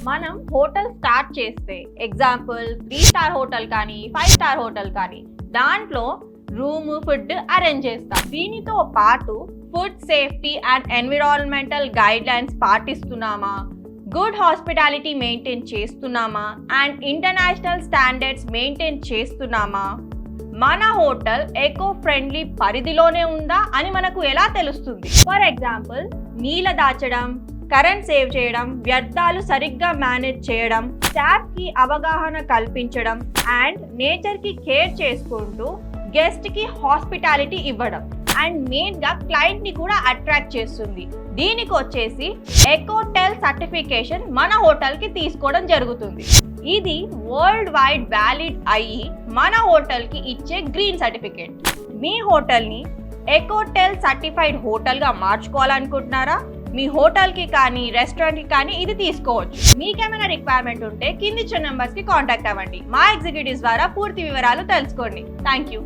మనం hotel start చేస్తే example 3 star hotel కానీ 5 స్టార్ హోటల్ కానీ దాంట్లో రూమ్ ఫుడ్ అరేంజ్ చేస్తాం. దీనితో పాటు food safety and environmental guidelines పాటిస్తున్నామా, గుడ్ హాస్పిటాలిటీ మెయింటైన్ చేస్తున్నామా అండ్ ఇంటర్నేషనల్ స్టాండర్డ్స్ మెయింటైన్ చేస్తున్నామా, మన హోటల్ ఎకో ఫ్రెండ్లీ పరిధిలోనే ఉందా అని మనకు ఎలా తెలుస్తుంది? ఫర్ ఎగ్జాంపుల్ నీళ్ళ దాచడం, కరెంట్ సేవ్ చేయడం, వ్యర్థాలు సరిగ్గా మేనేజ్ చేయడం, స్టాఫ్ కి అవగాహన కల్పించడం అండ్ నేచర్ కి కేర్ చేసుకుంటూ గెస్ట్ కి హాస్పిటాలిటీ ఇవ్వడం అండ్ మెయిన్ గా క్లయింట్ ని కూడా అట్రాక్ట్ చేస్తుంది. దీనికి వచ్చేసి ఎకోటెల్ సర్టిఫికేషన్ మన హోటల్ కి తీసుకోవడం జరుగుతుంది. ఇది వరల్డ్ వైడ్ వ్యాలిడ్ అయ్యి మన హోటల్ కి ఇచ్చే గ్రీన్ సర్టిఫికేట్. మీ హోటల్ ని ఎకోటెల్ సర్టిఫైడ్ హోటల్ గా మార్చుకోవాలనుకుంటున్నారా? మీ హోటల్ కి కానీ రెస్టారెంట్ కి కానీ ఇది తీసుకోవచ్చు. మీకేమైనా రిక్వైర్మెంట్ ఉంటే కింది ఇచ్చిన నెంబర్స్ కి కాంటాక్ట్ అవ్వండి. మా ఎగ్జిక్యూటివ్స్ ద్వారా పూర్తి వివరాలు తెలుసుకోండి. Thank you.